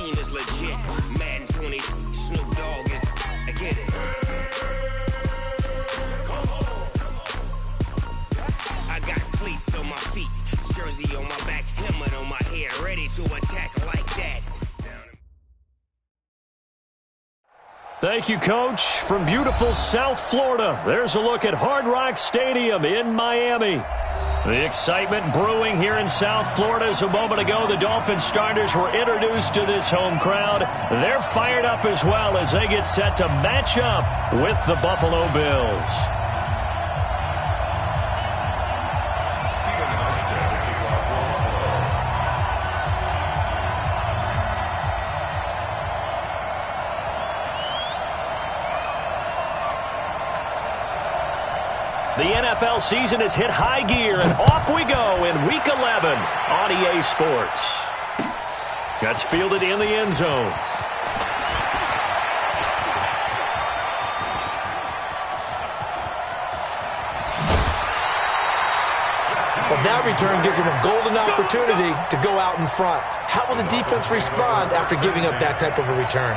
team is legit. Madden 20, Snoop Dogg is. I get it. I got cleats on my feet, jersey on my back, helmet on my head, ready to attack like that. Thank you, Coach. From beautiful South Florida, there's a look at Hard Rock Stadium in Miami. The excitement brewing here in South Florida as a moment ago the Dolphins starters were introduced to this home crowd. They're fired up as well as they get set to match up with the Buffalo Bills. The NFL season has hit high gear, and off we go in Week 11 on EA Sports. That's fielded in the end zone. Well, that return gives them a golden opportunity to go out in front. How will the defense respond after giving up that type of a return?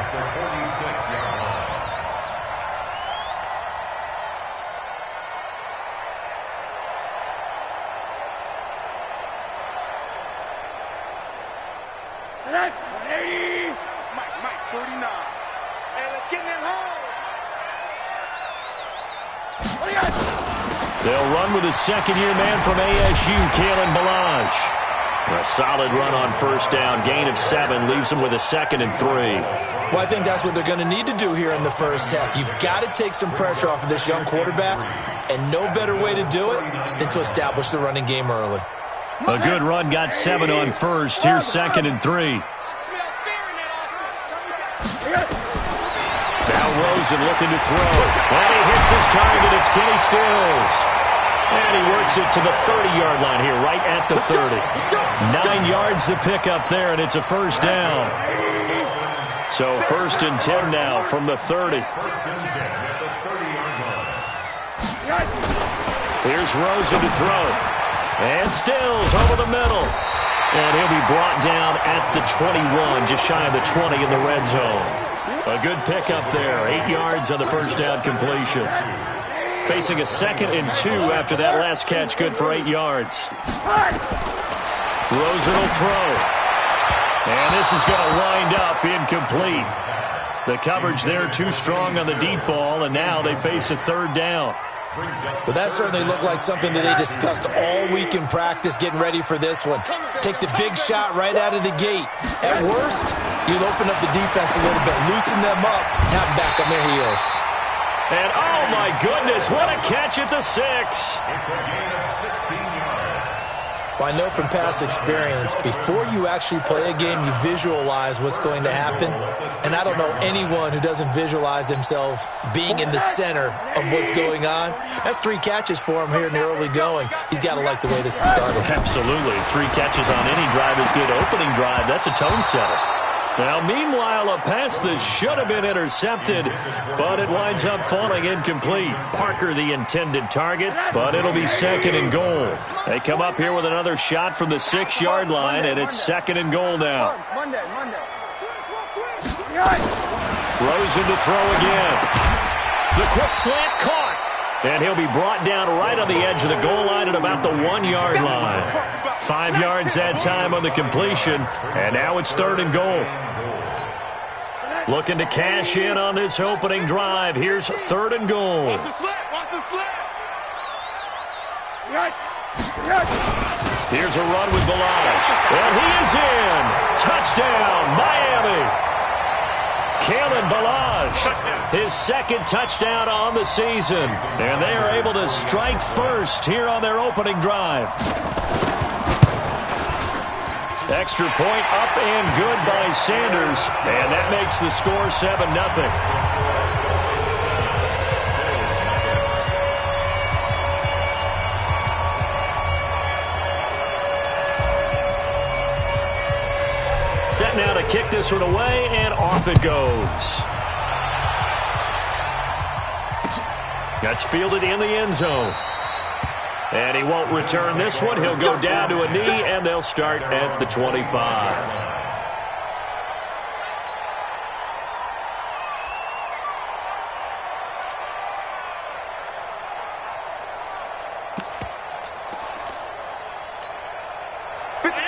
They'll run with a second-year man from ASU, Kalen Ballage. A solid run on first down. Gain of 7 leaves them with a 2nd and 3. Well, I think that's what they're going to need to do here in the first half. You've got to take some pressure off of this young quarterback, and no better way to do it than to establish the running game early. A good run got 7 on first. Here's 2nd and 3. Now Rosen looking to throw. And he hits his target. It's Kenny Stills. And he works it to the 30-yard line here, right at the 30. 9 yards to pick up there, and it's a first down. So 1st and 10 now from the 30. Here's Rosen to throw. And Stills over the middle. And he'll be brought down at the 21, just shy of the 20 in the red zone. A good pickup there. 8 yards on the first down completion. Facing a 2nd and 2 after that last catch, good for 8 yards. Rosen will throw. And this is going to wind up incomplete. The coverage there too strong on the deep ball, and now they face a 3rd down. Well, that certainly looked like something that they discussed all week in practice, getting ready for this one. Take the big shot right out of the gate. At worst, you'll open up the defense a little bit, loosen them up, have them back on their heels. And, oh, my goodness, what a catch at the 6. Well, I know from past experience, before you actually play a game, you visualize what's going to happen. And I don't know anyone who doesn't visualize themselves being in the center of what's going on. That's 3 catches for him here in the early going. He's got to like the way this is started. Absolutely. 3 catches on any drive is good. Opening drive, that's a tone setter. Now, meanwhile, a pass that should have been intercepted, but it winds up falling incomplete. Parker, the intended target, but it'll be 2nd and goal. They come up here with another shot from the 6-yard line, and it's 2nd and goal now. Rosen to throw again. The quick slant caught. And he'll be brought down right on the edge of the goal line at about the 1-yard line. 5 yards that time on the completion, and now it's 3rd and goal. Looking to cash in on this opening drive. Here's 3rd and goal. Watch the slant. Watch the slant. Here's a run with Ballage. And he is in. Touchdown, Miami. Kalen Ballage, his 2nd touchdown on the season. And they are able to strike first here on their opening drive. Extra point up and good by Sanders. And that makes the score 7-0. Set now to kick this one away, and off it goes. That's fielded in the end zone. And he won't return this one. He'll go down to a knee, and they'll start at the 25.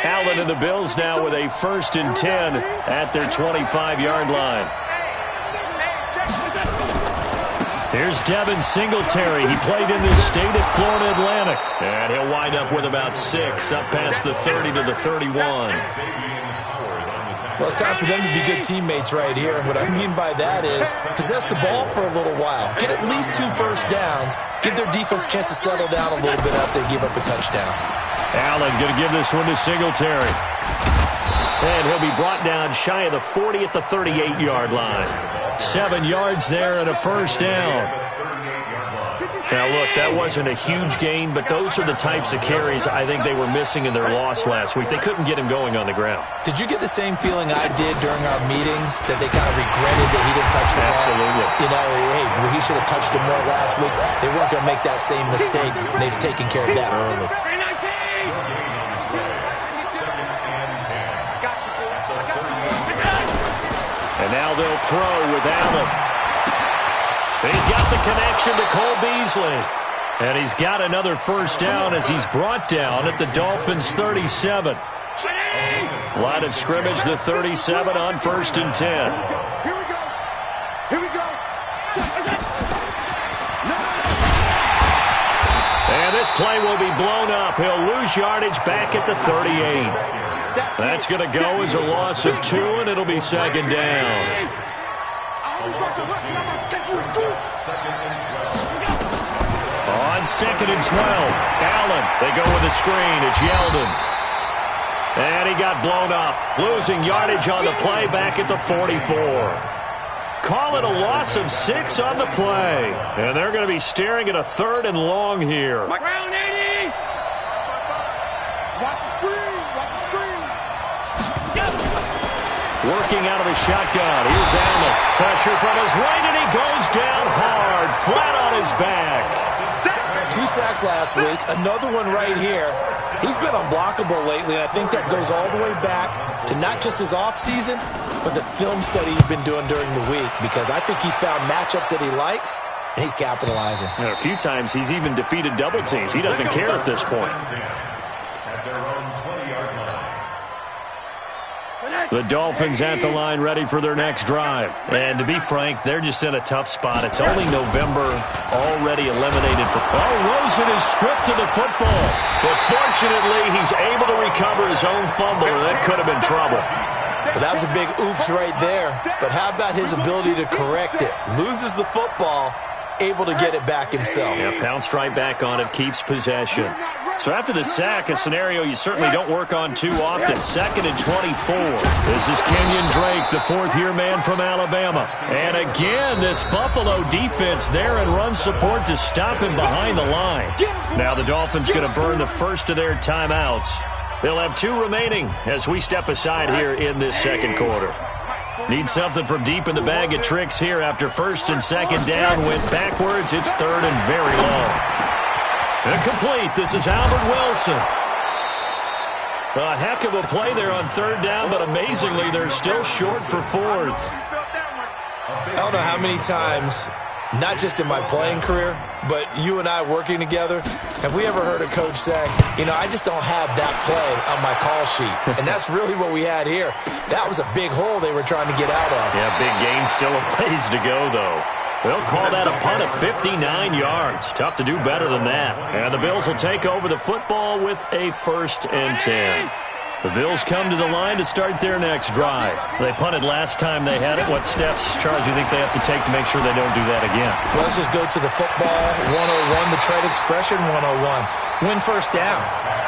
Allen and the Bills now with a 1st and 10 at their 25-yard line. Here's Devin Singletary. He played in this state at Florida Atlantic. And he'll wind up with about 6 up past the 30 to the 31. Well, it's time for them to be good teammates right here. And what I mean by that is possess the ball for a little while. Get at least 2 first downs. Give their defense a chance to settle down a little bit after they give up a touchdown. Allen going to give this one to Singletary. And he'll be brought down shy of the 40 at the 38-yard line. 7 yards there and a 1st down. Now, look, that wasn't a huge gain, but those are the types of carries I think they were missing in their loss last week. They couldn't get him going on the ground. Did you get the same feeling I did during our meetings, that they kind of regretted that he didn't touch the ball? Absolutely. You know, hey, he should have touched him more last week. They weren't going to make that same mistake, and they've taken care of that early. And now they'll throw with Allen. He's got the connection to Cole Beasley. And he's got another 1st down as he's brought down at the Dolphins' 37. Line of scrimmage, the 37 on 1st and 10. Here we go. Here we go. And this play will be blown up. He'll lose yardage back at the 38. That's going to go as a loss of 2, and it'll be 2nd down. On 2nd and 12, Allen. They go with a screen. It's Yeldon. And he got blown up. Losing yardage on the play back at the 44. Call it a loss of 6 on the play. And they're going to be staring at a 3rd and long here. Round 80. Watch the screen. Watch the screen. Working out of the shotgun. Here's Allen. Pressure from his right, and he goes down hard, flat on his back. 2 sacks last week, another one right here. He's been unblockable lately, and I think that goes all the way back to not just his offseason, but the film study he's been doing during the week, because I think he's found matchups that he likes, and he's capitalizing. And a few times he's even defeated double teams. He doesn't care at this point. The Dolphins at the line, ready for their next drive. And to be frank, they're just in a tough spot. It's only November, already eliminated. Rosen is stripped of the football. But fortunately, he's able to recover his own fumble, and that could have been trouble. But that was a big oops right there. But how about his ability to correct it? Loses the football, able to get it back himself. Yeah, pounced right back on it, keeps possession. So after the sack, a scenario you certainly don't work on too often. 2nd and 24. This is Kenyon Drake, the 4th-year man from Alabama. And again, this Buffalo defense there in run support to stop him behind the line. Now the Dolphins going to burn the first of their timeouts. They'll have 2 remaining as we step aside here in this 2nd quarter. Need something from deep in the bag of tricks here after 1st and 2nd down. Went backwards. It's 3rd and very long. Incomplete. This is Albert Wilson. A heck of a play there on 3rd down, but amazingly, they're still short for 4th. I don't know how many times, not just in my playing career, but you and I working together, have we ever heard a coach say, you know, I just don't have that play on my call sheet. And that's really what we had here. That was a big hole they were trying to get out of. Yeah, big gain, still a ways to go, though. They'll call that a punt of 59 yards. Tough to do better than that. And the Bills will take over the football with a 1st and 10. The Bills come to the line to start their next drive. They punted last time they had it. What steps, Charles, do you think they have to take to make sure they don't do that again? Well, let's just go to the football 101, the trade expression 101. Win 1st down.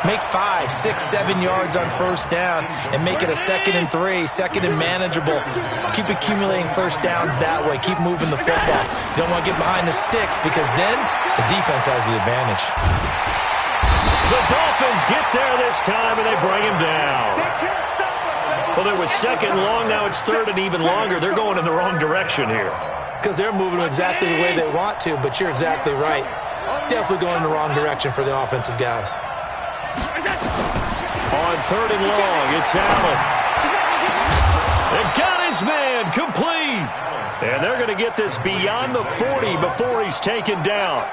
Make 5, 6, 7 yards on 1st down and make it a 2nd and 3, 2nd and manageable. Keep accumulating 1st downs that way. Keep moving the football. You don't want to get behind the sticks because then the defense has the advantage. The Dolphins get there this time, and they bring him down. Well, there was 2nd long. Now it's 3rd and even longer. They're going in the wrong direction here. Because they're moving exactly the way they want to, but you're exactly right. Definitely going in the wrong direction for the offensive guys. On 3rd and long, it's Allen. They got his man complete. And they're going to get this beyond the 40 before he's taken down.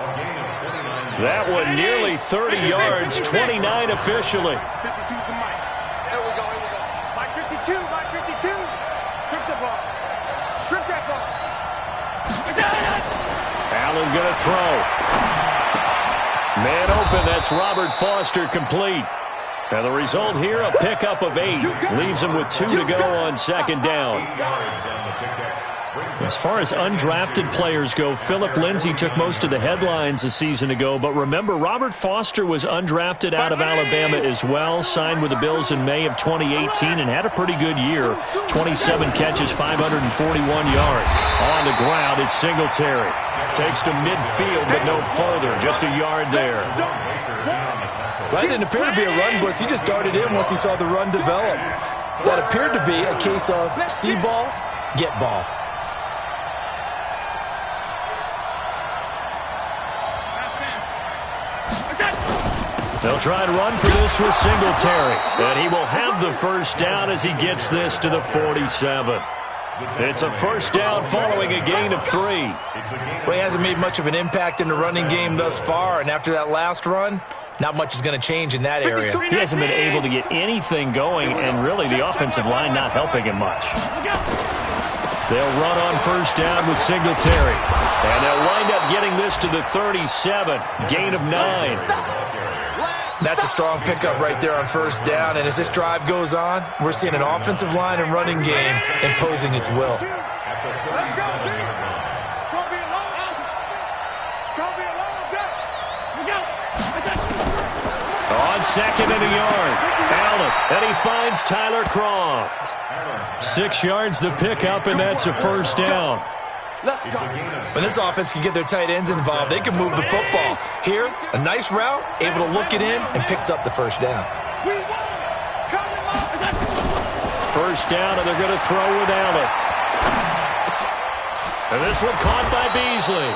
That one nearly 30 yards, 29 officially. 52, by 52. Strip the ball. Strip that ball. Allen going to throw. Man open, that's Robert Foster complete. And the result here, a pickup of 8. Leaves him with 2 to go on second down. As far as undrafted players go, Philip Lindsay took most of the headlines a season ago. But remember, Robert Foster was undrafted out of Alabama as well. Signed with the Bills in May of 2018 and had a pretty good year. 27 catches, 541 yards. On the ground, it's Singletary. Takes to midfield, but no further. Just a yard there. Well, that didn't appear to be a run blitz. He just darted in once he saw the run develop. That appeared to be a case of see ball, get ball. They'll try to run for this with Singletary. And he will have the first down as he gets this to the 47. It's a first down following a gain of 3. Well, he hasn't made much of an impact in the running game thus far. And after that last run, not much is going to change in that area. He hasn't been able to get anything going, and really the offensive line not helping him much. They'll run on first down with Singletary. And they'll wind up getting this to the 37. Gain of 9. That's a strong pickup right there on first down. And as this drive goes on, we're seeing an offensive line and running game imposing its will. Let's go, Jimmy. It's going to be a long. It's going to be a long day. On second and a yard. Allen, and he finds Tyler Croft. 6 yards the pickup, and that's a first down. Let's go. When this offense can get their tight ends involved, they can move the football. Here, a nice route, able to look it in, and picks up the first down. First down, and they're going to throw with Allen. And this one caught by Beasley.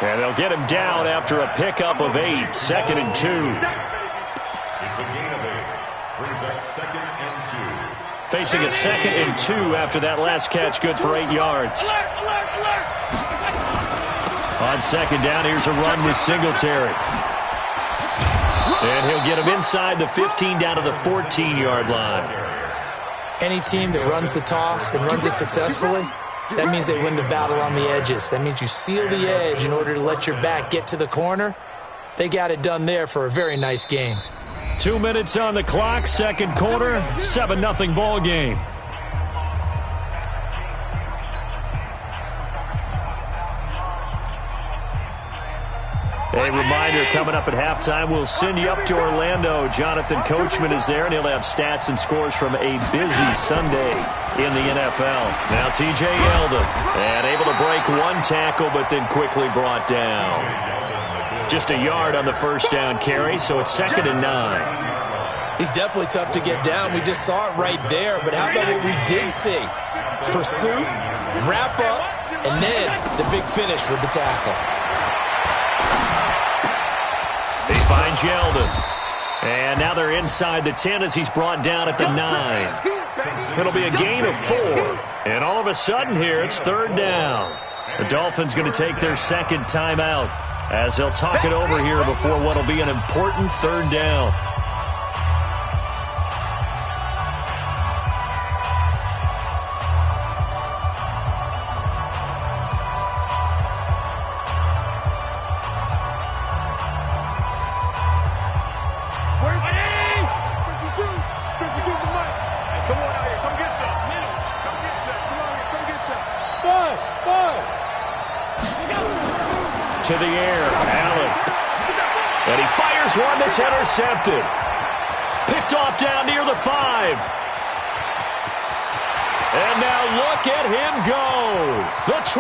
And they'll get him down after a pickup of 8. 2nd and 2. It's a gain of 8. Brings up 2nd and 2. Facing a 2nd and 2 after that last catch, good for 8 yards. On second down, here's a run with Singletary. And he'll get him inside the 15 down to the 14-yard line. Any team that runs the toss and runs it successfully, that means they win the battle on the edges. That means you seal the edge in order to let your back get to the corner. They got it done there for a very nice game. 2 minutes on the clock, second quarter, 7-0 ball game. A reminder, coming up at halftime, we'll send you up to Orlando. Jonathan Coachman is there, and he'll have stats and scores from a busy Sunday in the NFL. Now T.J. Yeldon, and able to break 1 tackle, but then quickly brought down. Just a yard on the first down carry, so it's 2nd and 9. He's definitely tough to get down. We just saw it right there, but how about what we did see? Pursuit, wrap up, and then the big finish with the tackle. He finds Yeldon. And now they're inside the 10 as he's brought down at the 9. It'll be a gain of 4. And all of a sudden here, it's 3rd down. The Dolphins going to take their second timeout as they'll talk it over here before what will be an important 3rd down. To the air, Allen. And he fires one that's intercepted. Picked off down near the 5. And now look at him go. The 20,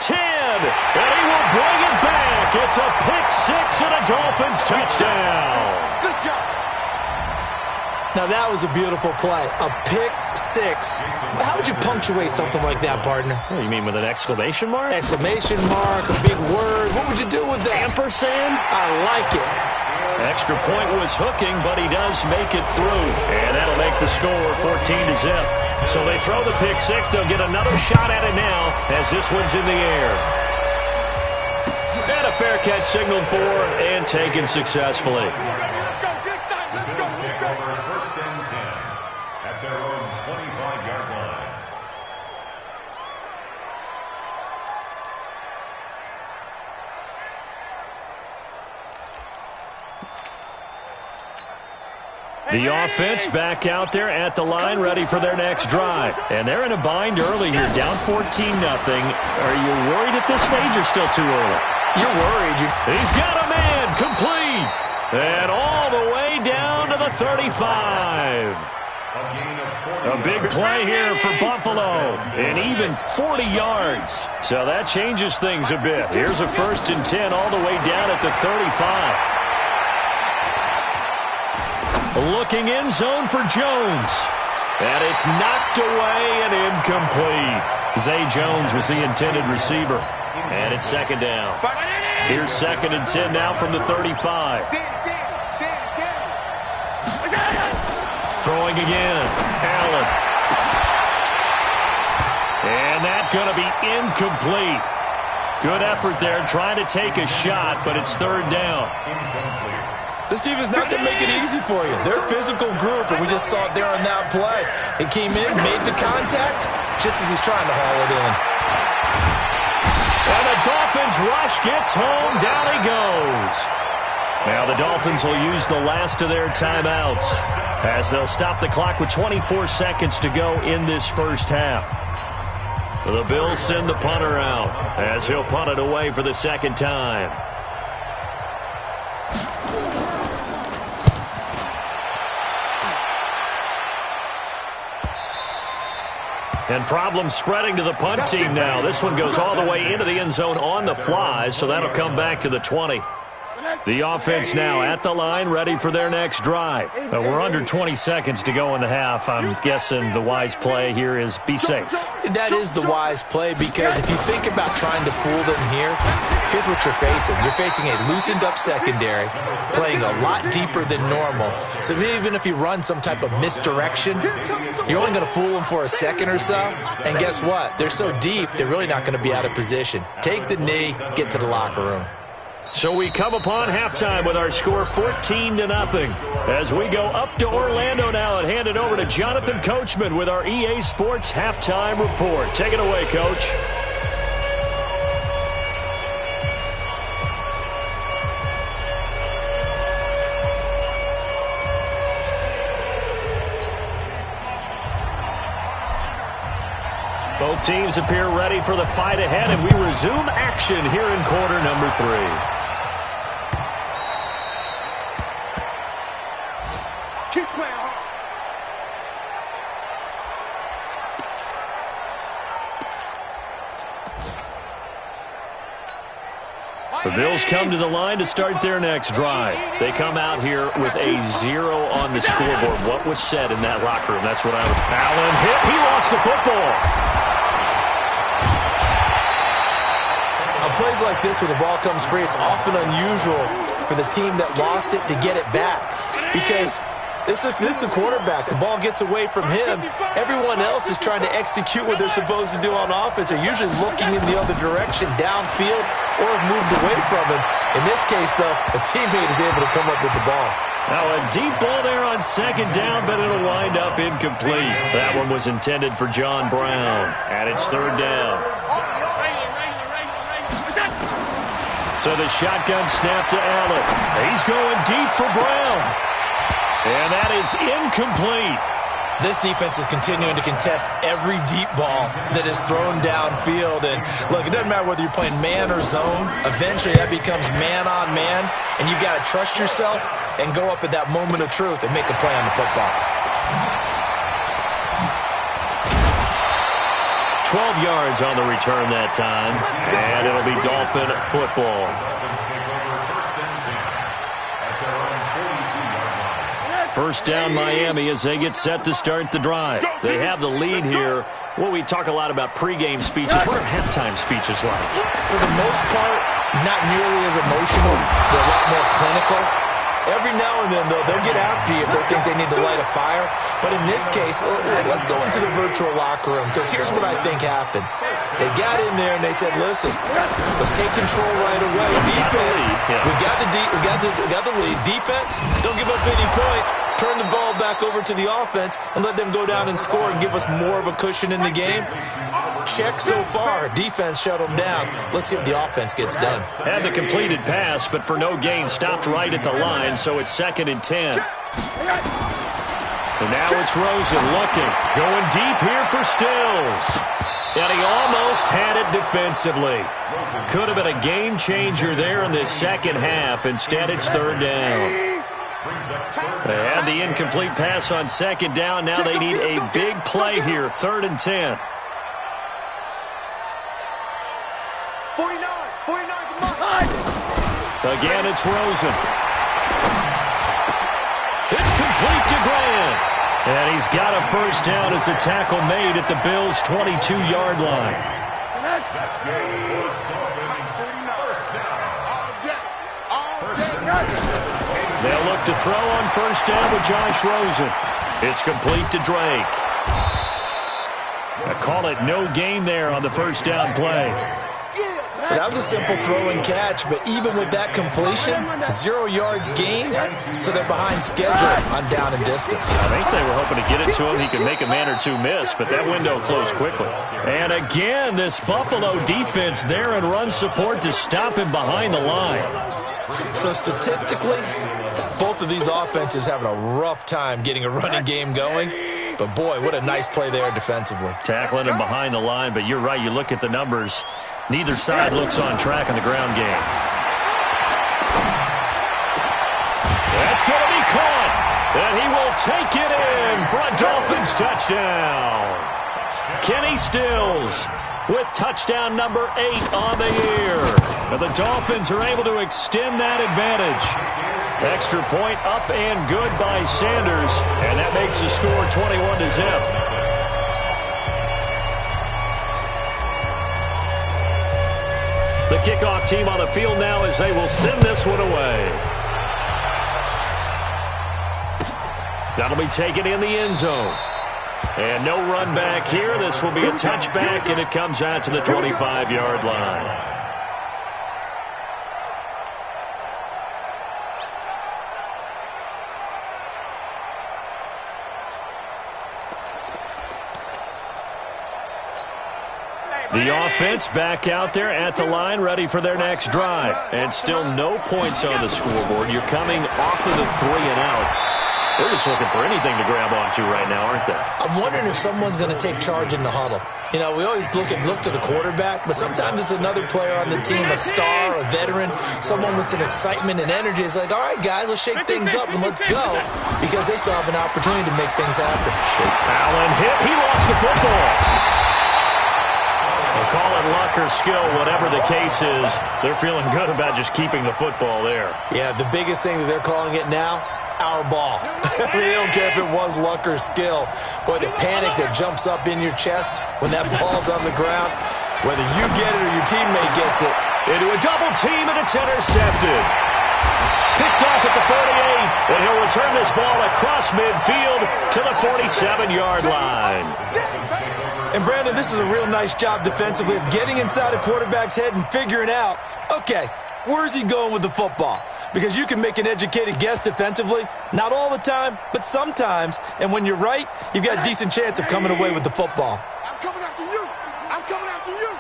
10, and he will bring it back. It's a pick 6 and a Dolphins touchdown. Good job. Now, that was a beautiful play. A pick 6. How would you punctuate something like that, partner? Oh, you mean with an exclamation mark? Exclamation mark, a big word. What would you do with that? Ampersand? I like it. Extra point was hooking, but he does make it through. And that'll make the score 14-0. So they throw the pick 6. They'll get another shot at it now as this one's in the air. And a fair catch signaled for and taken successfully. First and 10 at their own The offense back out there at the line, ready for their next drive. And they're in a bind early here, down 14-0. Are you worried at this stage or still too early? You're worried. He's got a man, complete. And all the way down to the 35. A big play here for Buffalo. And even 40 yards. So that changes things a bit. Here's a 1st and 10 all the way down at the 35. Looking in zone for Jones. And it's knocked away and incomplete. Zay Jones was the intended receiver. And it's 2nd down. Here's 2nd and 10 now from the 35. Throwing again. Allen. And that's going to be incomplete. Good effort there trying to take a shot, but it's 3rd down. This team is not going to make it easy for you. They're a physical group, and we just saw it there on that play. He came in, made the contact, just as he's trying to haul it in. And the Dolphins rush gets home. Down he goes. Now the Dolphins will use the last of their timeouts as they'll stop the clock with 24 seconds to go in this first half. The Bills send the punter out as he'll punt it away for the 2nd time. And problems spreading to the punt team now. This one goes all the way into the end zone on the fly, so that'll come back to the 20. The offense now at the line, ready for their next drive. We're under 20 seconds to go in the half. I'm guessing the wise play here is be safe. That is the wise play, because if you think about trying to fool them here, here's what you're facing. You're facing a loosened up secondary, playing a lot deeper than normal. So even if you run some type of misdirection, you're only going to fool them for a second or so. And guess what? They're so deep, they're really not going to be out of position. Take the knee, get to the locker room. So we come upon halftime with our score 14-0 as we go up to Orlando now and hand it over to Jonathan Coachman with our EA Sports Halftime Report. Take it away, Coach. Both teams appear ready for the fight ahead, and we resume action here in quarter number 3. The Bills come to the line to start their next drive. They come out here with a 0 on the scoreboard. What was said in that locker room? That's what I would... Allen hit. He lost the football. On plays like this where the ball comes free, it's often unusual for the team that lost it to get it back, because this is the quarterback. The ball gets away from him. Everyone else is trying to execute what they're supposed to do on offense. They're usually looking in the other direction, downfield, or have moved away from him. In this case, though, a teammate is able to come up with the ball. Now a deep ball there on 2nd down, but it'll wind up incomplete. That one was intended for John Brown, and it's 3rd down. So the shotgun snap to Allen. He's going deep for Brown. And that is incomplete. This defense is continuing to contest every deep ball that is thrown downfield. And look, it doesn't matter whether you're playing man or zone. Eventually that becomes man on man. And you got to trust yourself and go up at that moment of truth and make a play on the football. 12 yards on the return that time. And it'll be Dolphin football. First down Miami as they get set to start the drive. They have the lead here. Well, we talk a lot about pregame speeches. What are halftime speeches like? For the most part, not nearly as emotional. They're a lot more clinical. Every now and then, though, they'll get after you if they think they need to light a fire. But in this case, let's go into the virtual locker room, because here's what I think happened. They got in there and they said, listen, let's take control right away. Defense, we got the lead. Defense, don't give up any points. Turn the ball back over to the offense and let them go down and score and give us more of a cushion in the game. Check so far. Defense shut them down. Let's see if the offense gets done. Had the completed pass, but for no gain, stopped right at the line, so it's 2nd and 10. And now it's Rosen looking. Going deep here for Stills. And he almost had it defensively. Could have been a game changer there in this second half. Instead, it's third down. They had the incomplete pass on second down. Now they need a big play here. 3rd and 10. 49, come on. Again, it's Rosen. It's complete to Grant. And he's got a first down as the tackle made at the Bills' 22-yard line. That's good for Dolphins. First down. They'll look to throw on first down with Josh Rosen. It's complete to Drake. I call it no gain there on the first down play. That was a simple throw and catch, but even with that completion, 0 yards gained, so they're behind schedule on down and distance. I think they were hoping to get it to him. He could make a man or two miss, but that window closed quickly. And again, this Buffalo defense there in run support to stop him behind the line. So statistically, both of these offenses having a rough time getting a running game going. But, boy, what a nice play there defensively. Tackling him behind the line, but you're right. You look at the numbers. Neither side looks on track in the ground game. That's going to be caught. And he will take it in for a Dolphins touchdown. Kenny Stills with touchdown number 8 on the year. And the Dolphins are able to extend that advantage. Extra point up and good by Sanders. And that makes the score 21-0. The kickoff team on the field now as they will send this one away. That'll be taken in the end zone. And no run back here. This will be a touchback, and it comes out to the 25-yard line. The offense back out there at the line, ready for their next drive. And still no points on the scoreboard. You're coming off of the 3 and out. They're just looking for anything to grab onto right now, aren't they? I'm wondering if someone's going to take charge in the huddle. You know, we always look to the quarterback, but sometimes it's another player on the team, a star, a veteran, someone with some excitement and energy. It's like, all right, guys, let's shake things up and let's go, because they still have an opportunity to make things happen. Allen hit. He lost the football. They'll call it luck or skill, whatever the case is. They're feeling good about just keeping the football there. Yeah, the biggest thing that they're calling it now, our ball. They don't care if it was luck or skill. But the panic that jumps up in your chest when that ball's on the ground, whether you get it or your teammate gets it. Into a double team, and it's intercepted. Picked off at the 48, and he'll return this ball across midfield to the 47-yard line. And, Brandon, this is a real nice job defensively of getting inside a quarterback's head and figuring out, okay, where's he going with the football? Because you can make an educated guess defensively, not all the time, but sometimes. And when you're right, you've got a decent chance of coming away with the football. I'm coming after you. I'm coming after you.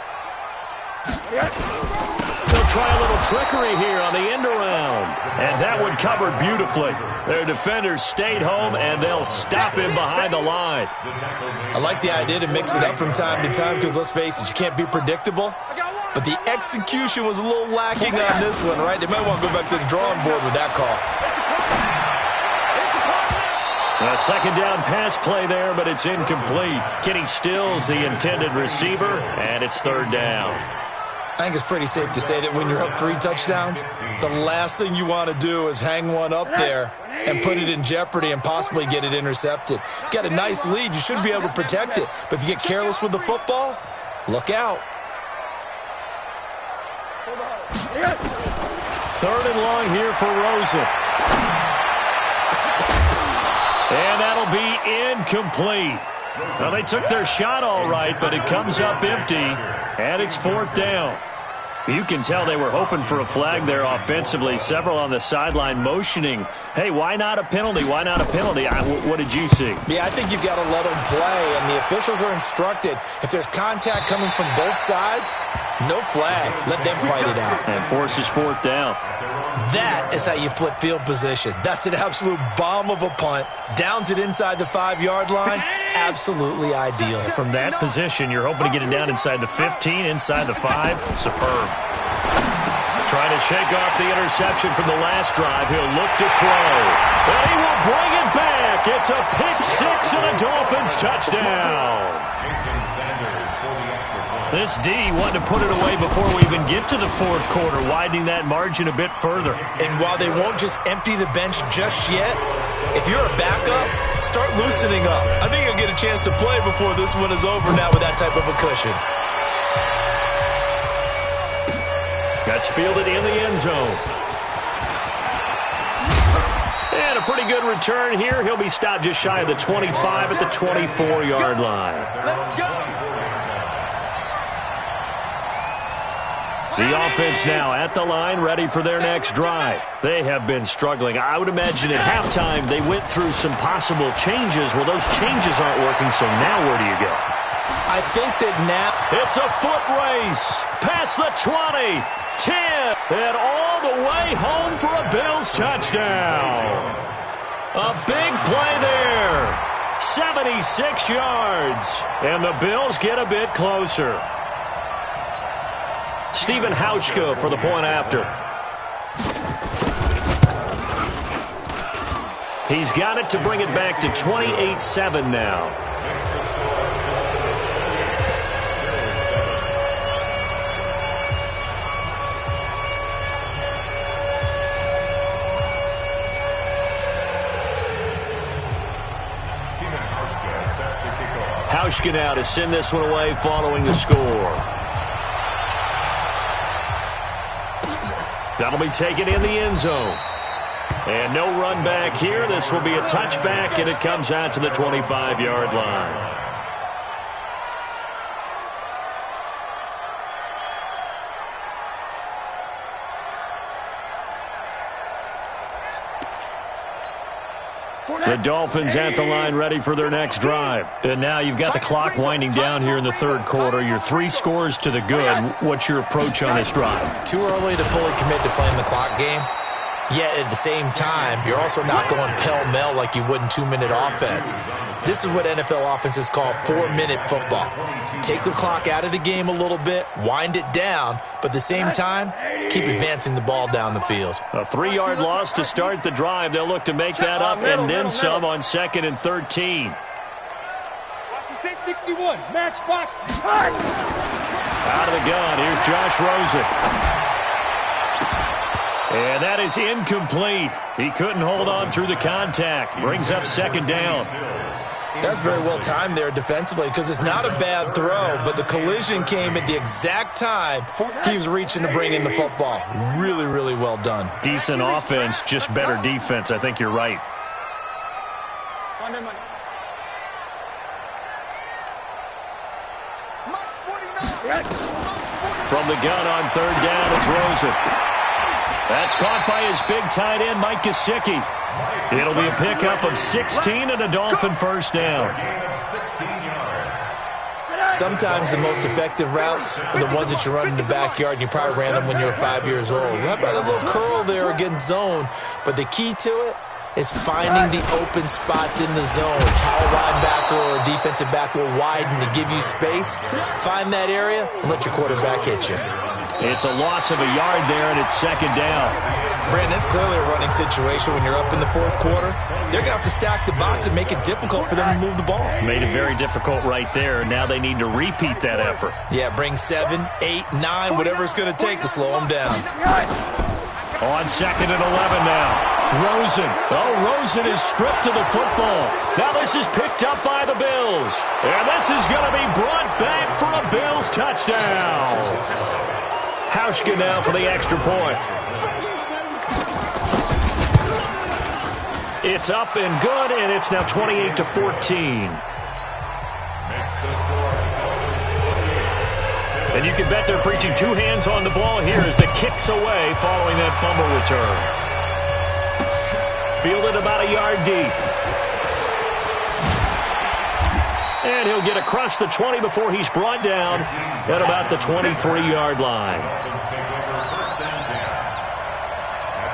They'll try a little trickery here on the end around. And that one covered beautifully. Their defenders stayed home, and they'll stop him behind the line. I like the idea to mix it up from time to time because, let's face it, you can't be predictable. But the execution was a little lacking on this one, right? They might want to go back to the drawing board with that call. A second down pass play there, but it's incomplete. Kenny Stills, the intended receiver, and it's third down. I think it's pretty safe to say that when you're up 3 touchdowns, the last thing you want to do is hang one up there and put it in jeopardy and possibly get it intercepted. You got a nice lead. You should be able to protect it. But if you get careless with the football, look out. Third and long here for Rosen. And that'll be incomplete. Now, they took their shot all right, but it comes up empty, and it's fourth down. You can tell they were hoping for a flag there offensively. Several on the sideline motioning, hey, why not a penalty? Why not a penalty? What did you see? Yeah, I think you've got to let them play, and the officials are instructed. If there's contact coming from both sides, no flag. Let them fight it out. And forces fourth down. That is how you flip field position. That's an absolute bomb of a punt. Downs it inside the 5-yard line. Absolutely ideal. From that position, you're hoping to get it down inside the 15, inside the 5. Superb. Trying to shake off the interception from the last drive. He'll look to throw. And he will bring it back. It's a pick 6 and a Dolphins touchdown. This D wanted to put it away before we even get to the fourth quarter, widening that margin a bit further. And while they won't just empty the bench just yet, if you're a backup, start loosening up. I think you'll get a chance to play before this one is over now with that type of a cushion. That's fielded in the end zone. And a pretty good return here. He'll be stopped just shy of the 25 at the 24-yard line. Let's go. The offense now at the line, ready for their next drive. They have been struggling. I would imagine at halftime they went through some possible changes. Well, those changes aren't working, so now where do you go? I think that now It's a foot race. Past the 20, 10, and all the way home for a Bills touchdown. A big play there. 76 yards. And the Bills get a bit closer. Stephen Hauschka for the point after. He's got it to bring it back to 28-7 now. Hauschka now to send this one away following the score. That'll be taken in the end zone. And no run back here. This will be a touchback, and it comes out to the 25-yard line. The Dolphins at the line ready for their next drive. And now you've got the clock winding down here in the third quarter. You're 3 scores to the good. What's your approach on this drive? too early to fully commit to playing the clock game. Yet at the same time, you're also not going pell-mell like you would in 2-minute offense. This is what NFL offenses call 4-minute football. Take the clock out of the game a little bit, wind it down, but at the same time, keep advancing the ball down the field. A 3-yard loss to start the drive. They'll look to make that up and then some on 2nd and 13. Watch the 661. Match box. Out of the gun, here's Josh Rosen. And that is incomplete. He couldn't hold on through the contact. Brings up 2nd down. That's very well timed there defensively because it's not a bad throw, but the collision came at the exact time he was reaching to bring in the football. Really, really well done. Decent offense, just better defense. I think you're right. From the gun on 3rd down, it's Rosen. That's caught by his big tight end, Mike Gesicki. It'll be a pickup of 16 and a Dolphin first down. Sometimes the most effective routes are the ones that you run in the backyard, and you probably ran them when you were 5 years old. How about a little curl there against zone? But the key to it is finding the open spots in the zone. How a linebacker or a defensive back will widen to give you space. Find that area and let your quarterback hit you. It's a loss of a yard there, and it's 2nd down. Brandon, it's clearly a running situation when you're up in the fourth quarter. They're going to have to stack the box and make it difficult for them to move the ball. Made it very difficult right there. Now they need to repeat that effort. Yeah, bring 7, 8, 9, whatever it's going to take to slow them down. On 2nd and 11 now. Rosen. Oh, Rosen is stripped to the football. Now this is picked up by the Bills. And this is going to be brought back for a Bills touchdown. Hauschka now for the extra point. It's up and good, and it's now 28-14. And you can bet they're preaching 2 hands on the ball here as the kick's away following that fumble return. Fielded about a yard deep. And he'll get across the 20 before he's brought down at about the 23-yard line.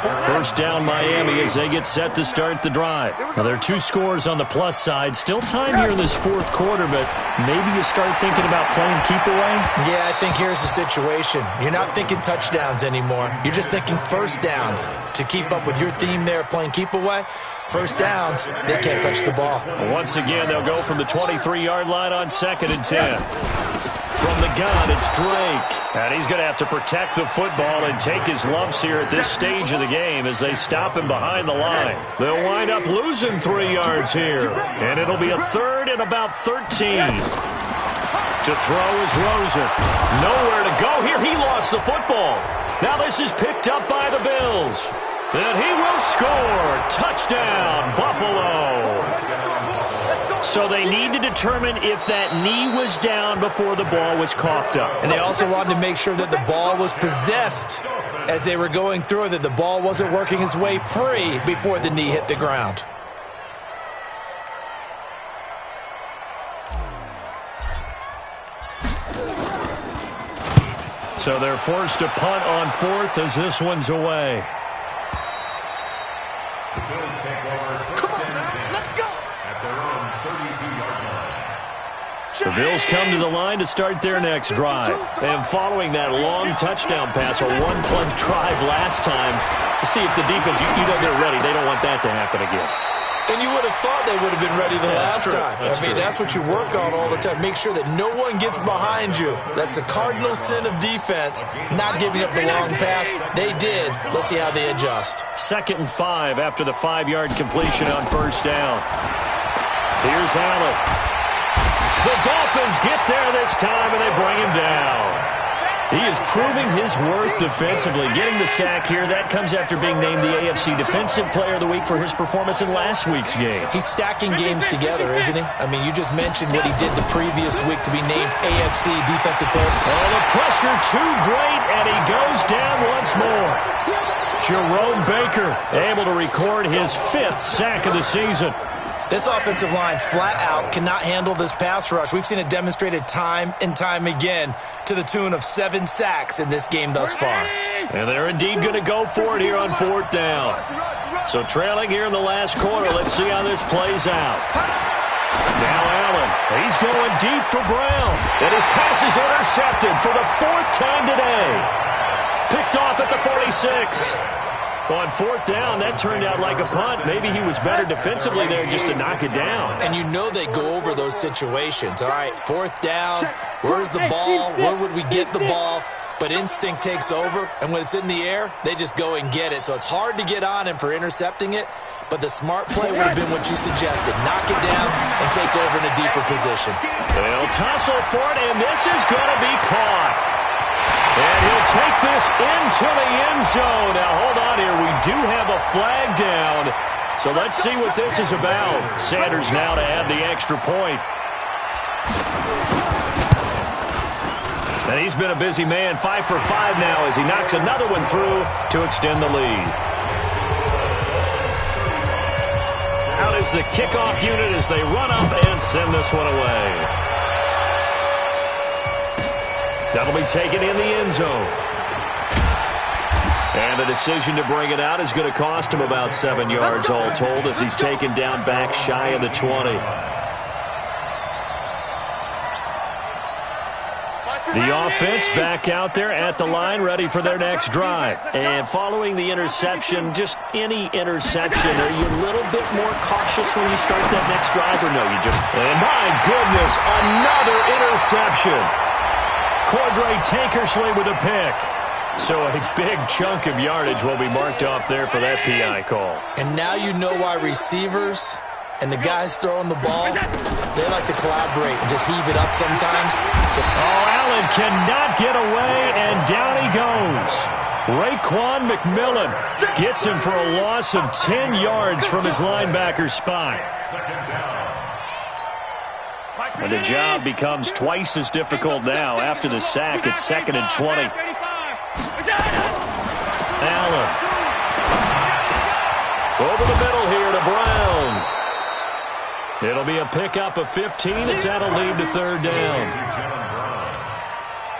First down Miami as they get set to start the drive. Now, there are 2 scores on the plus side. Still time here in this fourth quarter, but maybe you start thinking about playing keep away? Yeah, I think here's the situation. You're not thinking touchdowns anymore. You're just thinking first downs. To keep up with your theme there, playing keep away, first downs, they can't touch the ball. Once again, they'll go from the 23-yard line on 2nd and 10. From the gun, it's Drake. And he's going to have to protect the football and take his lumps here at this stage of the game as they stop him behind the line. They'll wind up losing 3 yards here. And it'll be a 3rd and about 13. To throw is Rosen. Nowhere to go here. He lost the football. Now this is picked up by the Bills. And he will score. Touchdown, Buffalo. So they need to determine if that knee was down before the ball was coughed up. And they also wanted to make sure that the ball was possessed as they were going through, that the ball wasn't working its way free before the knee hit the ground. So they're forced to punt on 4th as this one's away. The Bills take over first and 10 at their own 32-yard line. The Bills come to the line to start their next drive. And following that long touchdown pass, a one-play drive last time, to see if the defense, you know they're ready. They don't want that to happen again. And you would have thought they would have been ready the last time. That's what you work on all the time. Make sure that no one gets behind you. That's the cardinal sin of defense, not giving up the long pass. They did. Let's see how they adjust. 2nd and 5 after the 5-yard completion on first down. Here's Allen. The Dolphins get there this time, and they bring him down. He is proving his worth defensively. Getting the sack here, that comes after being named the AFC Defensive Player of the Week for his performance in last week's game. He's stacking games together, isn't he? I mean, you just mentioned what he did the previous week to be named AFC Defensive Player. Oh, the pressure too great, and he goes down once more. Jerome Baker able to record his 5th sack of the season. This offensive line flat out cannot handle this pass rush. We've seen it demonstrated time and time again to the tune of 7 sacks in this game thus far. And they're indeed going to go for it here on 4th down. So trailing here in the last quarter, let's see how this plays out. Now Allen, he's going deep for Brown. And his pass is intercepted for the 4th time today. Picked off at the 46. On 4th down, that turned out like a punt. Maybe he was better defensively there just to knock it down. And you know they go over those situations. All right, 4th down, where's the ball? Where would we get the ball? But instinct takes over, and when it's in the air, they just go and get it. So it's hard to get on him for intercepting it, but the smart play would have been what you suggested. Knock it down and take over in a deeper position. They'll tussle for it, and this is going to be caught. And he'll take this into the end zone. Now, hold on here. We do have a flag down. So let's see what this is about. Sanders now to add the extra point. And he's been a busy man. 5 for 5 now as he knocks another one through to extend the lead. Out is the kickoff unit as they run up and send this one away. That'll be taken in the end zone. And the decision to bring it out is going to cost him about 7 yards all told as he's taken down back shy of the 20. The offense back out there at the line ready for their next drive. And following the interception, just any interception, are you a little bit more cautious when you start that next drive or no? You just, and my goodness, another interception. Cordray Tankersley with a pick. So a big chunk of yardage will be marked off there for that PI call. And now you know why receivers and the guys throwing the ball, they like to collaborate and just heave it up sometimes. Oh, Allen cannot get away, and down he goes. Raekwon McMillan gets him for a loss of 10 yards from his linebacker spot. And the job becomes twice as difficult now. After the sack, it's 2nd and 20. Allen. Over the middle here to Brown. It'll be a pickup of 15 as that'll lead to 3rd down.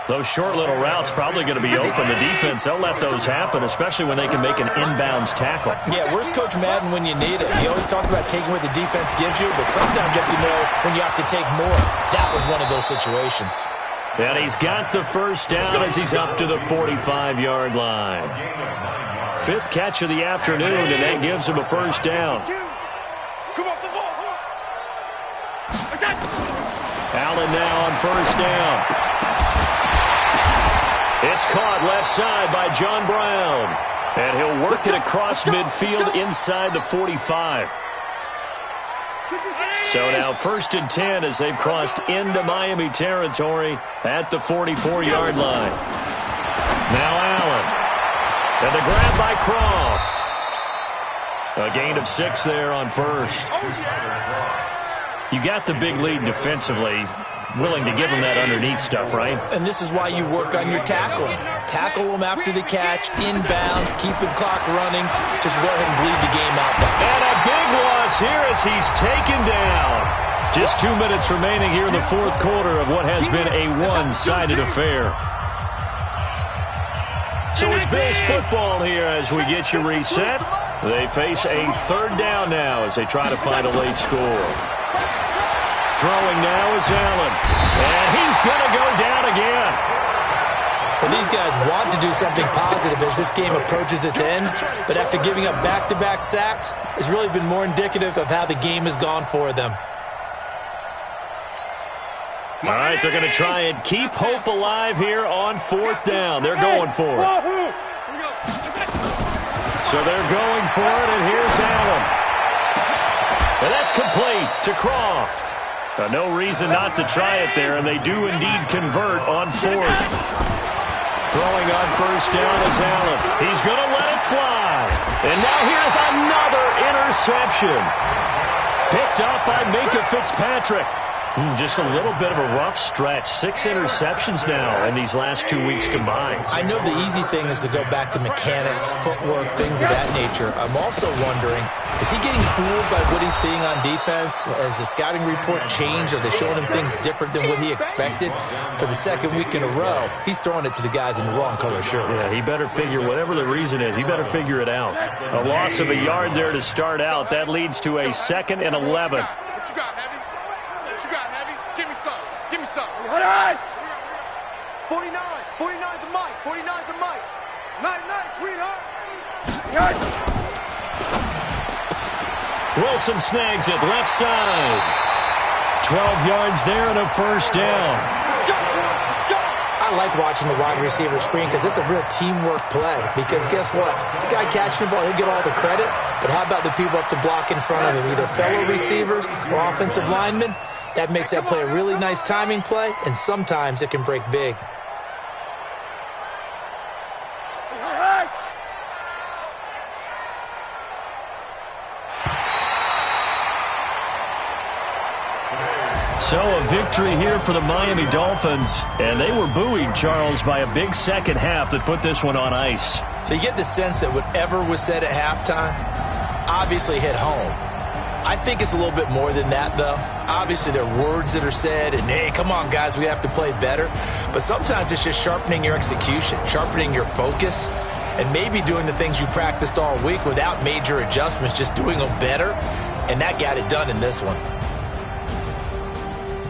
Those short little routes probably going to be open. The defense, they'll let those happen, especially when they can make an inbounds tackle. Yeah, where's Coach Madden when you need it? He always talked about taking what the defense gives you, but sometimes you have to know when you have to take more. That was one of those situations. And he's got the first down as he's up to the 45-yard line. 5th catch of the afternoon, and that gives him a first down. Allen now on first down. It's caught left side by John Brown. And he'll work it across midfield inside the 45. So now 1st and 10 as they've crossed into Miami territory at the 44-yard line. Now Allen. And the grab by Croft. A gain of 6 there on first. You got the big lead defensively. Willing to give them that underneath stuff, right? And this is why you work on your tackling. Tackle them after the catch, inbounds, keep the clock running. Just go ahead and bleed the game out there. And a big loss here as he's taken down. Just 2 minutes remaining here in the 4th quarter of what has been a one-sided affair. So it's Bills football here as we get you reset. They face a 3rd down now as they try to find a late score. Throwing now is Allen. And he's going to go down again. Well, these guys want to do something positive as this game approaches its end. But after giving up back-to-back sacks, it's really been more indicative of how the game has gone for them. All right, they're going to try and keep hope alive here on 4th down. They're going for it. So they're going for it, and here's Allen. And that's complete to Croft. No reason not to try it there, and they do indeed convert on 4th. Throwing on first down is Allen. He's going to let it fly. And now here's another interception. Picked up by Minkah Fitzpatrick. Just a little bit of a rough stretch. 6 interceptions now in these last 2 weeks combined. I know the easy thing is to go back to mechanics, footwork, things of that nature. I'm also wondering, is he getting fooled by what he's seeing on defense? Has the scouting report changed? Are they showing him things different than what he expected? For the 2nd week in a row, he's throwing it to the guys in the wrong color shirts. Yeah, he better figure, whatever the reason is, he better figure it out. A loss of a yard there to start out. That leads to a 2nd and 11. What you got, Heavy? What you got, Heavy? Give me some. Give me some. 49. 49 to Mike. 49 to Mike. Night, sweetheart. Wilson snags it left side. 12 yards there and a first down. I like watching the wide receiver screen because it's a real teamwork play. Because guess what? The guy catching the ball, he'll get all the credit. But how about the people up to block in front of him, either fellow receivers or offensive linemen? That makes that play a really nice timing play, and sometimes it can break big. So a victory here for the Miami Dolphins. And they were buoyed, Charles, by a big second half that put this one on ice. So you get the sense that whatever was said at halftime obviously hit home. I think it's a little bit more than that, though. Obviously, there are words that are said, and, hey, come on, guys, we have to play better. But sometimes it's just sharpening your execution, sharpening your focus, and maybe doing the things you practiced all week without major adjustments, just doing them better. And that got it done in this one.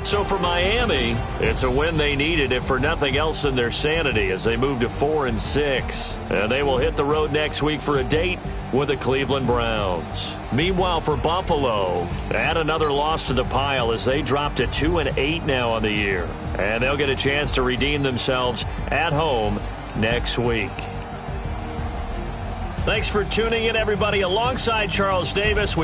So for Miami, it's a win they needed, if for nothing else than their sanity, as they move to 4-6. And they will hit the road next week for a date with the Cleveland Browns. Meanwhile, for Buffalo, add another loss to the pile as they drop to 2-8 now on the year. And they'll get a chance to redeem themselves at home next week. Thanks for tuning in, everybody. Alongside Charles Davis,